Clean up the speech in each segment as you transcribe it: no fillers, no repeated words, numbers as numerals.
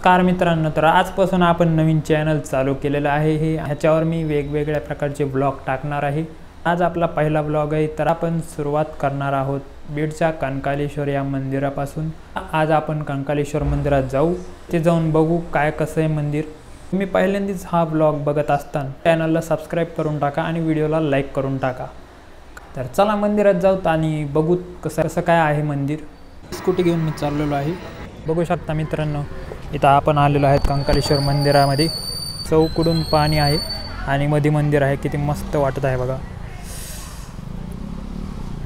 नमस्कार मित्रांनो, तर आजपासून आपण नवीन चॅनल चालू केलेलं आहे। ह्याच्यावर मी वेगवेगळ्या प्रकारचे ब्लॉग टाकणार आहे। आज आपला पहिला ब्लॉग आहे, तर आपण सुरुवात करणार आहोत बीडच्या कंकालेश्वर या मंदिरापासून। आज आपण कंकालेश्वर मंदिरात जाऊ, ते जाऊन बघू काय कसं आहे मंदिर। तुम्ही पहिल्यांदाच हा ब्लॉग बघत असताना चॅनलला सबस्क्राइब करून टाका आणि व्हिडिओला लाईक करून टाका। तर चला मंदिरात जाऊ आणि बघू कसं काय आहे मंदिर। स्कूटी घेऊन मी चाललेलो आहे। बघू शकता मित्रांनो, इथं आपण आलेलो आहेत कंकालेश्वर मंदिरामध्ये। चौकडून पाणी आहे आणि मध्ये मंदिर आहे, किती मस्त वाटत आहे बघा।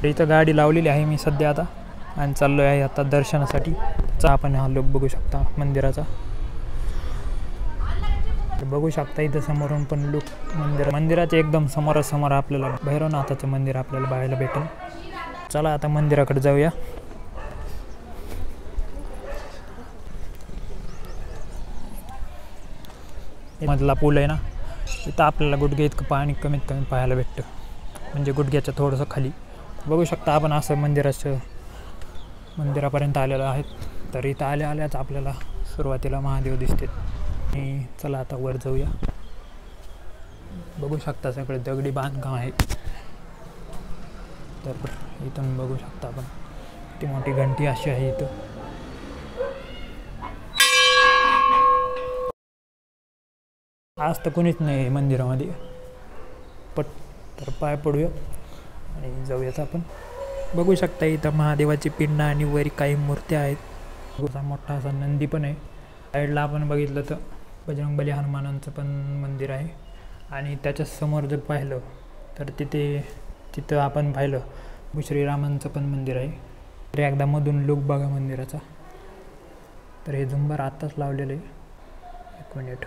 इथं गाडी लावलेली आहे मी सध्या आता आणि चाललो आहे आता दर्शनासाठी। आपण हा लुक बघू शकता मंदिराचा। बघू शकता इथं समोरून पण लुक मंदिराचे एकदम समोरासमोर आपल्याला भैरवनाथाचं मंदिर आपल्याला बघायला भेटेल। चला आता मंदिराकडे जाऊया। मधला पूल आहे ना, इथं आपल्याला गुडघे इतकं पाणी कमीत कमी पाहायला भेटतं, म्हणजे गुडघ्याच्या थोडंसं खाली। बघू शकता आपण असं मंदिरापर्यंत आलेलो आहेत। तर इथं आल्याच आपल्याला सुरुवातीला महादेव दिसते आणि चला आता वर जाऊया। बघू शकता सगळे दगडी बांधकाम आहे। तर इथून बघू शकता आपण ती मोठी घंटी अशी आहे इथं। आज तर कोणीच नाही मंदिरामध्ये, तर पाय पडूया आणि जाऊयात आपण। बघू शकता इथं महादेवाची पिंड आणि वरी काही मूर्त्या आहेत। मोठा असा नंदी पण आहे। साईडला आपण बघितलं तर बजरंगबली हनुमानांचं पण मंदिर आहे आणि त्याच्या समोर जर पाहिलं तर तिथं आपण पाहिलं श्रीरामांचं पण मंदिर आहे। तर एकदा मधून लुक बघा मंदिराचा। तर हे झुंबर आत्ताच लावलेलं आहे, 1 मिनिट।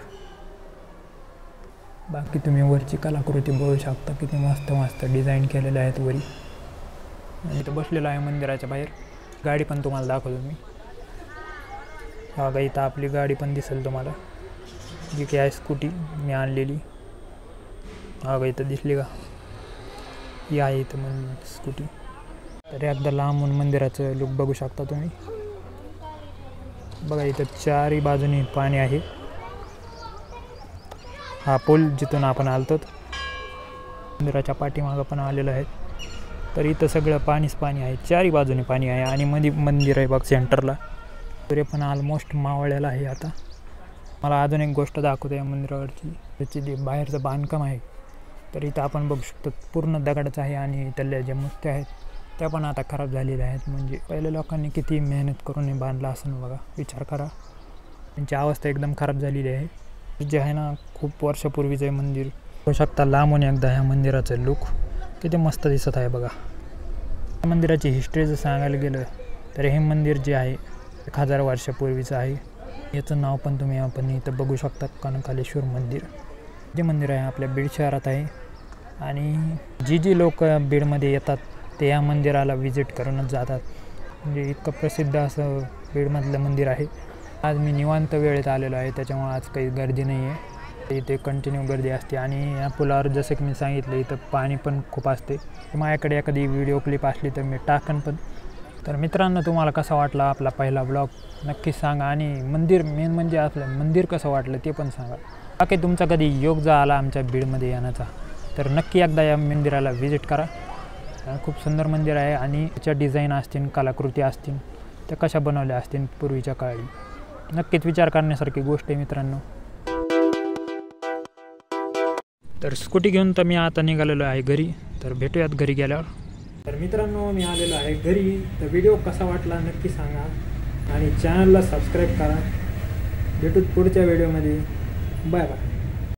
बाकी तुम्ही वरची कलाकृती बघू शकता, किती मस्त मस्त डिझाईन केलेले आहेत वरी। आणि इथं बसलेलं आहे मंदिराच्या बाहेर। गाडी पण तुम्हाला दाखवतो मी। बघा इथं आपली गाडी पण दिसेल तुम्हाला, जी की आहे स्कूटी मी आणलेली। बघा इथं दिसली का, ही आहे इथं स्कूटी। तर एकदा लांबून मंदिराचं लुक बघू शकता तुम्ही। बघा इथं चारही बाजूनी पाणी आहे। हा पूल जिथून आपण आलतो मंदिराच्या पाठीमागं पण आलेलं आहे। तर इथं सगळं पाणीच पाणी आहे, चारही बाजूने पाणी आहे आणि मध्ये मंदिर आहे बघ सेंटरला। सूर्य पण ऑलमोस्ट मावळलेला आहे आता। मला अजून एक गोष्ट दाखवतो या मंदिरावरची, त्याची जे बाहेरचं बांधकाम आहे। तर इथं आपण बघू शकतो पूर्ण दगडाचं आहे आणि त्याला ज्या मूर्त्या आहेत त्या पण आता खराब झालेल्या आहेत। म्हणजे पहिल्या लोकांनी किती मेहनत करून हे बांधलं असं बघा, विचार करा। त्यांची अवस्था एकदम खराब झालेली आहे। जे आहे ना, खूप वर्षापूर्वीचं आहे मंदिर। बघू शकता लांबून एकदा ह्या मंदिराचं लुक किती मस्त दिसत आहे बघा। मंदिराची हिस्ट्री जर सांगायला गेलं तर हे मंदिर जे आहे 1000 वर्षापूर्वीचं आहे। याचं नाव पण तुम्ही आपण इथं बघू शकता, कंकालेश्वर मंदिर। जे मंदिर आहे आपल्या बीड शहरात आहे आणि जी लोक बीडमध्ये येतात ते या मंदिराला व्हिजिट करूनच जातात। म्हणजे इतकं प्रसिद्ध असं बीडमधलं मंदिर आहे। आज मी निवांत वेळेत आलेलो आहे, त्याच्यामुळे आज काही गर्दी नाही आहे। इथे कंटिन्यू गर्दी असते आणि या पुलावर जसं की मी सांगितलं इथं पाणी पण खूप असते। माझ्याकडे एखादी व्हिडिओ क्लिप असली तर मी टाकन पण। तर मित्रांनो, तुम्हाला कसा वाटला आपला पहिला ब्लॉग नक्कीच सांगा आणि मेन म्हणजे आपलं मंदिर कसं वाटलं ते पण सांगा। बाकी तुमचा कधी योग जर आला आमच्या बीडमध्ये येण्याचा तर नक्की एकदा या मंदिराला व्हिजिट करा। खूप सुंदर मंदिर आहे आणि त्याच्या डिझाईन असतील, कलाकृती असतील, त्या कशा बनवल्या असतील पूर्वीच्या काळी, नक्कीच विचार करण्यासारखी गोष्ट आहे मित्रांनो। तर स्कूटी घेऊन तर मी आता निघालेलो आहे घरी। तर भेटूयात घरी गेल्यावर। तर मित्रांनो, मी आलेलो आहे घरी। तर व्हिडिओ कसा वाटला नक्की सांगा आणि चॅनलला सबस्क्राईब करा। भेटूत पुढच्या व्हिडिओमध्ये। Bye bye.